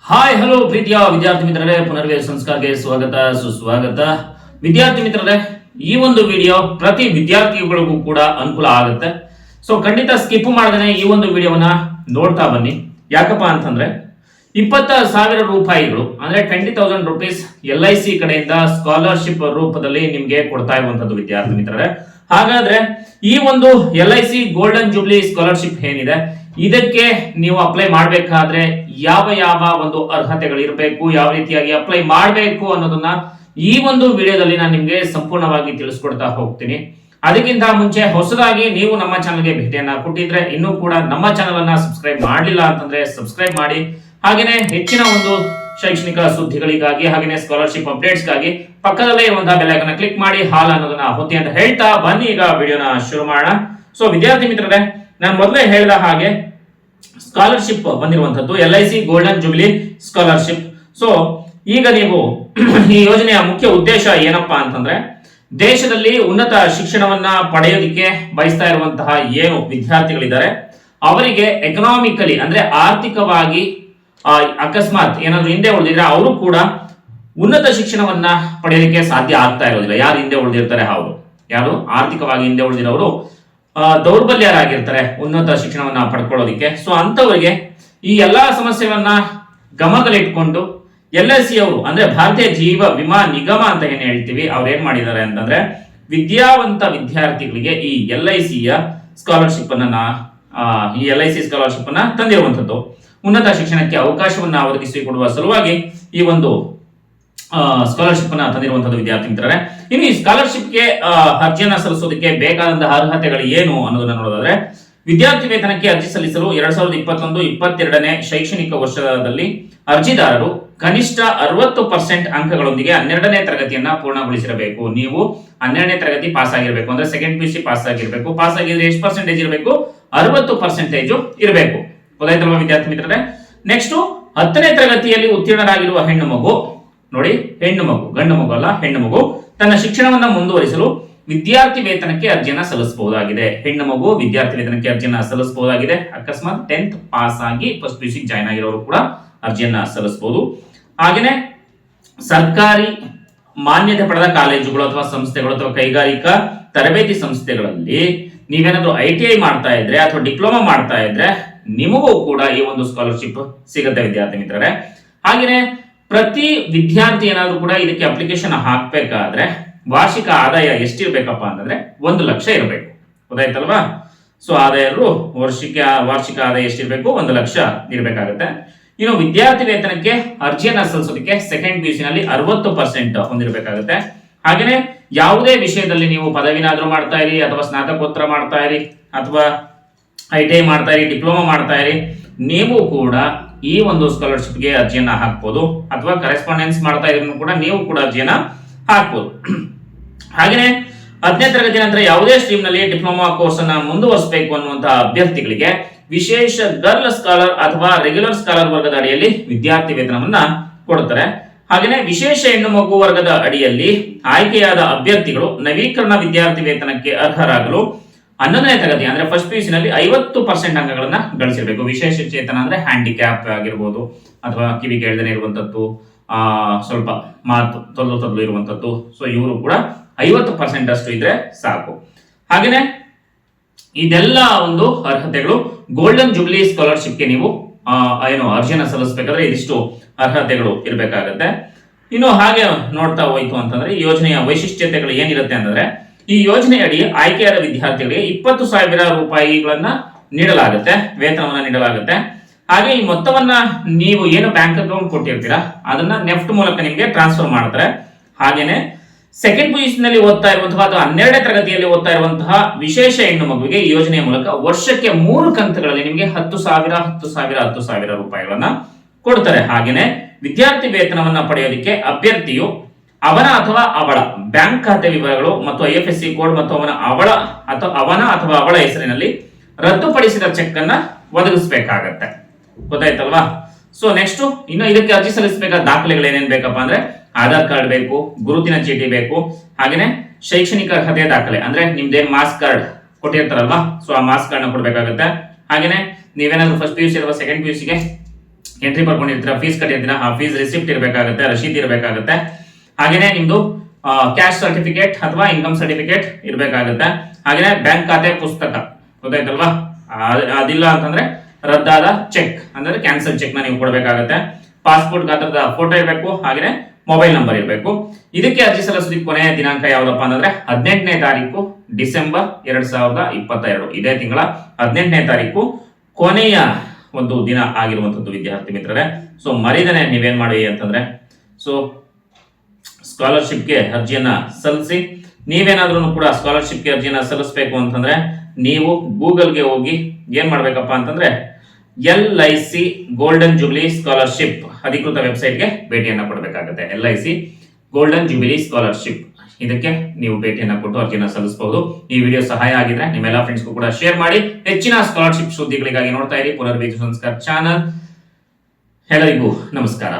Hi hello ಪ್ರೀತಿಯ ವಿದ್ಯಾರ್ಥಿ ಮಿತ್ರರೇ, ಪುನರ್ವೇದ ಸಂಸ್ಕಾರಕ್ಕೆ ಸ್ವಾಗತ ಸುಸ್ವಾಗತ. ವಿದ್ಯಾರ್ಥಿ ಮಿತ್ರರೇ, ಈ ಒಂದು ವಿಡಿಯೋ ಪ್ರತಿ ವಿದ್ಯಾರ್ಥಿಗಳಿಗೂ ಕೂಡ ಅನುಕೂಲ ಆಗುತ್ತೆ. ಸೊ ಖಂಡಿತ ಸ್ಕಿಪ್ ಮಾಡದೇ ಈ ಒಂದು ವಿಡಿಯೋವನ್ನ ನೋಡ್ತಾ ಬನ್ನಿ. ಯಾಕಪ್ಪ ಅಂತಂದ್ರೆ 20,000 ರೂಪಾಯಿಗಳು ಅಂದ್ರೆ 20,000 rupees LIC ಕಡೆಯಿಂದ ಸ್ಕಾಲರ್ಶಿಪ್ ರೂಪದಲ್ಲಿ ನಿಮ್ಗೆ ಕೊಡ್ತಾ ಇರುವಂತದ್ದು ವಿದ್ಯಾರ್ಥಿ ಮಿತ್ರರೇ. ಹಾಗಾದ್ರೆ ಈ ಒಂದು LIC ಗೋಲ್ಡನ್ ಜೂಬ್ಲಿ ಸ್ಕಾಲರ್ಶಿಪ್ ಏನಿದೆ, ಇದಕ್ಕೆ ನೀವು ಅಪ್ಲೈ ಮಾಡಬೇಕಾದ್ರೆ ಯಾವ ಒಂದು ಅರ್ಹತೆಗಳು ಇರಬೇಕು, ಯಾವ ರೀತಿಯಾಗಿ ಅಪ್ಲೈ ಮಾಡಬೇಕು ಅನ್ನೋದನ್ನ ಈ ಒಂದು ವಿಡಿಯೋದಲ್ಲಿ ನಾನು ನಿಮ್ಗೆ ಸಂಪೂರ್ಣವಾಗಿ ತಿಳಿಸ್ಕೊಡ್ತಾ ಹೋಗ್ತೀನಿ. ಅದಕ್ಕಿಂತ ಮುಂಚೆ ಹೊಸದಾಗಿ ನೀವು ನಮ್ಮ ಚಾನಲ್ಗೆ ಭೇಟಿಯನ್ನ ಕೊಟ್ಟಿದ್ರೆ ಇನ್ನೂ ಕೂಡ ನಮ್ಮ ಚಾನಲ್ ಅನ್ನ ಸಬ್ಸ್ಕ್ರೈಬ್ ಮಾಡಲಿಲ್ಲ ಅಂತಂದ್ರೆ ಸಬ್ಸ್ಕ್ರೈಬ್ ಮಾಡಿ. ಹಾಗೇನೆ ಹೆಚ್ಚಿನ ಒಂದು ಶೈಕ್ಷಣಿಕ ಸುದ್ದಿಗಳಿಗಾಗಿ ಹಾಗೇನೆ ಸ್ಕಾಲರ್ಶಿಪ್ ಅಪ್ಡೇಟ್ಸ್ಗಾಗಿ ಪಕ್ಕದಲ್ಲೇ ಇರುವಂತಹ ಬೆಲ್ ಐಕಾನ್ ಕ್ಲಿಕ್ ಮಾಡಿ ಹಾಲ್ ಅನ್ನೋದನ್ನ ಹೊತ್ತಿ ಅಂತ ಹೇಳ್ತಾ ಬನ್ನಿ ಈಗ ವಿಡಿಯೋನ ಶುರು ಮಾಡೋಣ. ಸೊ ವಿದ್ಯಾರ್ಥಿ ಮಿತ್ರರೇ, ನಾನು ಮೊದಲೇ ಹೇಳಿದ ಹಾಗೆ ಸ್ಕಾಲರ್ಶಿಪ್ ಬಂದಿರುವಂತದ್ದು LIC golden jubilee scholarship. So ಈಗ ನೀವು ಈ ಯೋಜನೆಯ ಮುಖ್ಯ ಉದ್ದೇಶ ಏನಪ್ಪಾ ಅಂತಂದ್ರೆ, ದೇಶದಲ್ಲಿ ಉನ್ನತ ಶಿಕ್ಷಣವನ್ನ ಪಡೆಯೋದಿಕ್ಕೆ ಬಯಸ್ತಾ ಇರುವಂತಹ ಏನು ವಿದ್ಯಾರ್ಥಿಗಳಿದ್ದಾರೆ ಅವರಿಗೆ ಎಕನಾಮಿಕಲಿ ಅಂದ್ರೆ ಆರ್ಥಿಕವಾಗಿ ಅಕಸ್ಮಾತ್ ಏನಾದ್ರು ಹಿಂದೆ ಉಳಿದಿದ್ರೆ ಅವರು ಕೂಡ ಉನ್ನತ ಶಿಕ್ಷಣವನ್ನ ಪಡೆಯೋದಕ್ಕೆ ಸಾಧ್ಯ ಆಗ್ತಾ ಇರೋದಿಲ್ಲ. ಯಾರು ಹಿಂದೆ ಉಳಿದಿರ್ತಾರೆ, ಅವರು ಯಾರು ಆರ್ಥಿಕವಾಗಿ ಹಿಂದೆ ಉಳಿದಿರೋರು ದೌರ್ಬಲ್ಯರಾಗಿರ್ತಾರೆ ಉನ್ನತ ಶಿಕ್ಷಣವನ್ನ ಪಡ್ಕೊಳ್ಳೋದಿಕ್ಕೆ. ಸೊ ಅಂತವರಿಗೆ ಈ ಎಲ್ಲಾ ಸಮಸ್ಯೆಗಳನ್ನ ಗಮನದಲ್ಲಿಟ್ಕೊಂಡು LIC ಅವರು ಅಂದ್ರೆ ಭಾರತೀಯ ಜೀವ ವಿಮಾ ನಿಗಮ ಅಂತ ಏನ್ ಹೇಳ್ತೀವಿ, ಅವ್ರು ಏನ್ ಮಾಡಿದ್ದಾರೆ ಅಂತಂದ್ರೆ ವಿದ್ಯಾವಂತ ವಿದ್ಯಾರ್ಥಿಗಳಿಗೆ ಈ LIC ಸ್ಕಾಲರ್ಶಿಪ್ ಅನ್ನ ಈ LIC ಸ್ಕಾಲರ್ಶಿಪ್ ಅನ್ನ ತಂದಿರುವಂತದ್ದು. ಉನ್ನತ ಶಿಕ್ಷಣಕ್ಕೆ ಅವಕಾಶವನ್ನ ಒದಗಿಸಿಕೊಡುವ ಸಲುವಾಗಿ ಈ ಒಂದು ಸ್ಕಾಲರ್ಶಿಪ್ ಅನ್ನ ತಂದಿರುವಂತದ್ದು ವಿದ್ಯಾರ್ಥಿ ಮಿತ್ರರೇ. ಇನ್ನು ಈ ಸ್ಕಾಲರ್ಶಿಪ್ಗೆ ಅರ್ಜಿಯನ್ನ ಸಲ್ಲಿಸೋದಕ್ಕೆ ಬೇಕಾದಂತಹ ಅರ್ಹತೆಗಳು ಏನು ಅನ್ನೋದನ್ನ ನೋಡೋದಾದ್ರೆ, ವಿದ್ಯಾರ್ಥಿ ವೇತನಕ್ಕೆ ಅರ್ಜಿ ಸಲ್ಲಿಸಲು 2021-22ನೇ ಶೈಕ್ಷಣಿಕ ವರ್ಷದಲ್ಲಿ ಅರ್ಜಿದಾರರು ಕನಿಷ್ಠ 60% ಅಂಕಗಳೊಂದಿಗೆ 12ನೇ ತರಗತಿಯನ್ನ ಪೂರ್ಣಗೊಳಿಸಿರಬೇಕು. ನೀವು 12ನೇ ತರಗತಿ ಪಾಸ್ ಆಗಿರಬೇಕು ಅಂದ್ರೆ ಸೆಕೆಂಡ್ PUC ಪಾಸ್ ಆಗಿರಬೇಕು. ಪಾಸ್ ಆಗಿದ್ರೆ ಎಷ್ಟು ಪರ್ಸೆಂಟೇಜ್ ಇರಬೇಕು? 60% ಇರಬೇಕು. ಗೊತ್ತಾಯ್ತಲ್ವಾ ವಿದ್ಯಾರ್ಥಿ ಮಿತ್ರರೇ. ನೆಕ್ಸ್ಟ್ 10ನೇ ತರಗತಿಯಲ್ಲಿ ಉತ್ತೀರ್ಣರಾಗಿರುವ ಹೆಣ್ಣು ಮಗು, ನೋಡಿ ಹೆಣ್ಣು ಮಗು, ಗಂಡು ಮಗು ಅಲ್ಲ, ಹೆಣ್ಣು ಮಗು ತನ್ನ ಶಿಕ್ಷಣವನ್ನ ಮುಂದುವರಿಸಲು ವಿದ್ಯಾರ್ಥಿ ವೇತನಕ್ಕೆ ಅರ್ಜಿಯನ್ನ ಸಲ್ಲಿಸಬಹುದಾಗಿದೆ. ಹೆಣ್ಣು ಮಗು ವಿದ್ಯಾರ್ಥಿ ವೇತನಕ್ಕೆ ಅರ್ಜಿಯನ್ನ ಸಲ್ಲಿಸಬಹುದಾಗಿದೆ. ಅಕಸ್ಮಾತ್ 10th ಪಾಸ್ ಆಗಿ ಫಸ್ಟ್ PUC ಜಾಯ್ನ್ ಆಗಿರೋರು ಕೂಡ ಅರ್ಜಿಯನ್ನ ಸಲ್ಲಿಸಬಹುದು. ಹಾಗೇನೆ ಸರ್ಕಾರಿ ಮಾನ್ಯತೆ ಪಡೆದ ಕಾಲೇಜುಗಳು ಅಥವಾ ಸಂಸ್ಥೆಗಳು ಅಥವಾ ಕೈಗಾರಿಕಾ ತರಬೇತಿ ಸಂಸ್ಥೆಗಳಲ್ಲಿ ನೀವೇನಾದ್ರೂ ITI ಮಾಡ್ತಾ ಇದ್ರೆ ಅಥವಾ ಡಿಪ್ಲೊಮಾ ಮಾಡ್ತಾ ಇದ್ರೆ ನಿಮಗೂ ಕೂಡ ಈ ಒಂದು ಸ್ಕಾಲರ್ಶಿಪ್ ಸಿಗುತ್ತೆ ವಿದ್ಯಾರ್ಥಿ ಮಿತ್ರರೇ. ಹಾಗೇನೆ ಪ್ರತಿ ವಿದ್ಯಾರ್ಥಿ ಏನಾದ್ರೂ ಕೂಡ ಇದಕ್ಕೆ ಅಪ್ಲಿಕೇಶನ್ ಹಾಕ್ಬೇಕಾದ್ರೆ ವಾರ್ಷಿಕ ಆದಾಯ ಎಷ್ಟಿರ್ಬೇಕಪ್ಪ ಅಂತಂದ್ರೆ 1 ಲಕ್ಷ ಇರಬೇಕು. ಗೊತ್ತಾಯ್ತಲ್ವಾ. ಸೊ ಆದಾಯರು ವಾರ್ಷಿಕ ಆದಾಯ ಎಷ್ಟಿರ್ಬೇಕು? 1 ಲಕ್ಷ ಇರಬೇಕಾಗುತ್ತೆ. ಇನ್ನು ವಿದ್ಯಾರ್ಥಿ ವೇತನಕ್ಕೆ ಅರ್ಜಿಯನ್ನ ಸಲ್ಲಿಸೋದಕ್ಕೆ ಸೆಕೆಂಡ್ PUC ನಲ್ಲಿ 60% ಹೊಂದಿರಬೇಕಾಗುತ್ತೆ. ಹಾಗೇನೆ ಯಾವುದೇ ವಿಷಯದಲ್ಲಿ ನೀವು ಪದವಿನಾದ್ರೂ ಮಾಡ್ತಾ ಇರಿ ಅಥವಾ ಸ್ನಾತಕೋತ್ತರ ಮಾಡ್ತಾ ಇರಿ ಅಥವಾ ITI ಮಾಡ್ತಾ ಇರಿ, ಡಿಪ್ಲೊಮಾ ಮಾಡ್ತಾ ಇರಿ, ನೀವು ಕೂಡ ಈ ಒಂದು ಸ್ಕಾಲರ್ಶಿಪ್ಗೆ ಅರ್ಜಿಯನ್ನ ಹಾಕ್ಬೋದು. ಅಥವಾ ಕರೆಸ್ಪಾಂಡೆನ್ಸ್ ಮಾಡ್ತಾ ಇದ್ರು ಕೂಡ ನೀವು ಕೂಡ ಅರ್ಜಿಯನ್ನ ಹಾಕ್ಬೋದು. ಹಾಗೇನೆ 10ನೇ ತರಗತಿ ನಂತರ ಯಾವುದೇ ಸ್ಟ್ರೀಮ್ ನಲ್ಲಿ ಡಿಪ್ಲೊಮಾ ಕೋರ್ಸ್ ಅನ್ನ ಮುಂದುವರಿಸಬೇಕು ಅನ್ನುವಂತಹ ಅಭ್ಯರ್ಥಿಗಳಿಗೆ ವಿಶೇಷ ಗರ್ಲ್ ಸ್ಕಾಲರ್ ಅಥವಾ ರೆಗ್ಯುಲರ್ ಸ್ಕಾಲರ್ ವರ್ಗದ ಅಡಿಯಲ್ಲಿ ವಿದ್ಯಾರ್ಥಿ ವೇತನವನ್ನ ಕೊಡುತ್ತಾರೆ. ಹಾಗೇನೆ ವಿಶೇಷ ಹೆಣ್ಣು ಮಗು ವರ್ಗದ ಅಡಿಯಲ್ಲಿ ಆಯ್ಕೆಯಾದ ಅಭ್ಯರ್ಥಿಗಳು ನವೀಕರಣ ವಿದ್ಯಾರ್ಥಿ ವೇತನಕ್ಕೆ ಅರ್ಹರಾಗಲು 11ನೇ ತರಗತಿ ಅಂದ್ರೆ ಫಸ್ಟ್ PUC ನಲ್ಲಿ 50% ಅಂಕಗಳನ್ನ ಗಳಿಸಿರಬೇಕು. ವಿಶೇಷ ಚೇತನ ಅಂದ್ರೆ ಹ್ಯಾಂಡಿಕ್ಯಾಪ್ ಆಗಿರ್ಬೋದು ಅಥವಾ ಕಿವಿ ಕೇಳದೇ ಇರುವಂತದ್ದು, ಸ್ವಲ್ಪ ಮಾತು ತೊದಲು ಇರುವಂತದ್ದು. ಸೊ ಇವರು ಕೂಡ 50% ಅಷ್ಟು ಇದ್ರೆ ಸಾಕು. ಹಾಗೇನೆ ಇದೆಲ್ಲ ಒಂದು ಅರ್ಹತೆಗಳು ಗೋಲ್ಡನ್ ಜೂಬ್ಲಿ ಸ್ಕಾಲರ್ಶಿಪ್ಗೆ ನೀವು ಏನು ಅರ್ಜಿಯನ್ನ ಸಲ್ಲಿಸಬೇಕಾದ್ರೆ ಇದಿಷ್ಟು ಅರ್ಹತೆಗಳು ಇರಬೇಕಾಗತ್ತೆ. ಇನ್ನು ಹಾಗೆ ನೋಡ್ತಾ ಹೋಯ್ತು ಅಂತಂದ್ರೆ ಈ ಯೋಜನೆಯ ವೈಶಿಷ್ಟ್ಯತೆಗಳು ಏನಿರುತ್ತೆ ಅಂತಂದ್ರೆ, ಈ ಯೋಜನೆಯಡಿ ಆಯ್ಕೆಯಾದ ವಿದ್ಯಾರ್ಥಿಗಳಿಗೆ 20,000 ರೂಪಾಯಿಗಳನ್ನ ನೀಡಲಾಗುತ್ತೆ, ವೇತನವನ್ನ ನೀಡಲಾಗುತ್ತೆ. ಹಾಗೆ ಈ ಮೊತ್ತವನ್ನ ನೀವು ಏನು ಬ್ಯಾಂಕ್ ಅಕೌಂಟ್ ಕೊಟ್ಟಿರ್ತೀರಾ ಅದನ್ನ ನೆಫ್ಟ್ ಮೂಲಕ ನಿಮಗೆ ಟ್ರಾನ್ಸ್ಫರ್ ಮಾಡ್ತಾರೆ. ಹಾಗೇನೆ ಸೆಕೆಂಡ್ PUC ನಲ್ಲಿ ಓದ್ತಾ ಇರುವಂತಹ ಅಥವಾ 12ನೇ ತರಗತಿಯಲ್ಲಿ ಓದ್ತಾ ಇರುವಂತಹ ವಿಶೇಷ ಹೆಣ್ಣು ಮಗುವಿಗೆ ಈ ಯೋಜನೆಯ ಮೂಲಕ ವರ್ಷಕ್ಕೆ 3 ಕಂತುಗಳಲ್ಲಿ ನಿಮಗೆ 10,000 ರೂಪಾಯಿಗಳನ್ನ ಕೊಡ್ತಾರೆ. ಹಾಗೇನೆ ವಿದ್ಯಾರ್ಥಿ ವೇತನವನ್ನ ಪಡೆಯೋದಕ್ಕೆ ಅಭ್ಯರ್ಥಿಯು ಅವನ ಅಥವಾ ಅವಳ ಬ್ಯಾಂಕ್ ಖಾತೆ ವಿವರಗಳು ಮತ್ತು IFSC ಕೋಡ್ ಮತ್ತು ಅವನ ಅಥವಾ ಅವಳ ಹೆಸರಿನಲ್ಲಿ ರದ್ದುಪಡಿಸಿದ ಚೆಕ್ ಅನ್ನ ಒದಗಿಸಬೇಕಾಗತ್ತೆ. ಗೊತ್ತಾಯ್ತಲ್ವಾ. ಸೊ ನೆಕ್ಸ್ಟ್ ಇನ್ನು ಇದಕ್ಕೆ ಅರ್ಜಿ ಸಲ್ಲಿಸಬೇಕಾದ ದಾಖಲೆಗಳು ಏನೇನ್ ಬೇಕಪ್ಪ ಅಂದ್ರೆ, ಆಧಾರ್ ಕಾರ್ಡ್ ಬೇಕು, ಗುರುತಿನ ಚೀಟಿ ಬೇಕು, ಹಾಗೇನೆ ಶೈಕ್ಷಣಿಕ ಅರ್ಹತೆಯ ದಾಖಲೆ ಅಂದ್ರೆ ನಿಮ್ದೇನ್ ಮಾಸ್ ಕಾರ್ಡ್ ಕೊಟ್ಟಿರ್ತಾರಲ್ವಾ, ಸೊ ಆ ಮಾಸ್ ಕಾರ್ಡ್ ನ ಕೊಡ್ಬೇಕಾಗತ್ತೆ. ಹಾಗೇನೆ ನೀವೇನಾದ್ರೂ ಫಸ್ಟ್ PUC ಅಥವಾ ಸೆಕೆಂಡ್ PUC ಗೆ ಎಂಟ್ರಿ ಬರ್ಕೊಂಡಿರ್ತೀರಾ, ಫೀಸ್ ಕಟ್ಟಿರ್ತೀರಾ, ಆ ಫೀಸ್ ರಿಸಿಪ್ಟ್ ಇರಬೇಕಾಗುತ್ತೆ, ರಶೀದಿ ಇರಬೇಕಾಗುತ್ತೆ. ಹಾಗೇನೆ ನಿಮ್ದು ಕ್ಯಾಶ್ ಸರ್ಟಿಫಿಕೇಟ್ ಅಥವಾ ಇನ್ಕಮ್ ಸರ್ಟಿಫಿಕೇಟ್ ಇರಬೇಕಾಗುತ್ತೆ. ಹಾಗೇನೆ ಬ್ಯಾಂಕ್ ಖಾತೆ ಪುಸ್ತಕ, ಗೊತ್ತಾಯ್ತಲ್ವಾ? ಅದಿಲ್ಲ ಅಂತಂದ್ರೆ ರದ್ದಾದ ಚೆಕ್ ಅಂದ್ರೆ ಕ್ಯಾನ್ಸಲ್ ಚೆಕ್ ನ ನೀವು ಕೊಡಬೇಕಾಗುತ್ತೆ. ಪಾಸ್ಪೋರ್ಟ್ ಗಾತ್ರದ ಫೋಟೋ ಇರಬೇಕು, ಹಾಗೇನೆ ಮೊಬೈಲ್ ನಂಬರ್ ಇರಬೇಕು. ಇದಕ್ಕೆ ಅರ್ಜಿ ಸಲ್ಲಿಸೋದಕ್ಕೆ ಕೊನೆಯ ದಿನಾಂಕ ಯಾವ್ದಪ್ಪ ಅಂತಂದ್ರೆ 18ನೇ ತಾರೀಕು ಡಿಸೆಂಬರ್ 2022, ಇದೇ ತಿಂಗಳ 18ನೇ ತಾರೀಕು ಕೊನೆಯ ಒಂದು ದಿನ ಆಗಿರುವಂತದ್ದು ವಿದ್ಯಾರ್ಥಿ ಮಿತ್ರರೇ. ಸೊ ಮರಿದನೆ ನೀವೇನ್ ಮಾಡಿ ಅಂತಂದ್ರೆ ಸೊ ಸ್ಕಾಲರ್ಶಿಪ್ಗೆ ಅರ್ಜಿಯನ್ನ ಸಲ್ಲಿಸಿ. ನೀವೇನಾದ್ರೂ ಕೂಡ ಸ್ಕಾಲರ್ಶಿಪ್ಗೆ ಅರ್ಜಿಯನ್ನ ಸಲ್ಲಿಸಬೇಕು ಅಂತಂದ್ರೆ ನೀವು ಗೂಗಲ್ಗೆ ಹೋಗಿ ಏನ್ ಮಾಡ್ಬೇಕಪ್ಪ ಅಂತಂದ್ರೆ LIC ಗೋಲ್ಡನ್ ಜೂಬಿಲಿ ಸ್ಕಾಲರ್ಶಿಪ್ ಅಧಿಕೃತ ವೆಬ್ಸೈಟ್ಗೆ ಭೇಟಿಯನ್ನ ಕೊಡಬೇಕಾಗುತ್ತೆ. LIC ಗೋಲ್ಡನ್ ಜೂಬಿಲಿ ಸ್ಕಾಲರ್ಶಿಪ್, ಇದಕ್ಕೆ ನೀವು ಭೇಟಿಯನ್ನ ಕೊಟ್ಟು ಅರ್ಜಿನ ಸಲ್ಲಿಸಬಹುದು. ಈ ವಿಡಿಯೋ ಸಹಾಯ ಆಗಿದ್ರೆ ನಿಮ್ಮೆಲ್ಲ ಫ್ರೆಂಡ್ಸ್ಗೂ ಕೂಡ ಶೇರ್ ಮಾಡಿ. ಹೆಚ್ಚಿನ ಸ್ಕಾಲರ್ಶಿಪ್ ಸುದ್ದಿಗಳಿಗಾಗಿ ನೋಡ್ತಾ ಇರಿ ಪುನರ್ವೇದ ಸಂಸ್ಕಾರ ಚಾನಲ್. ಎಲ್ಲರಿಗೂ ನಮಸ್ಕಾರ.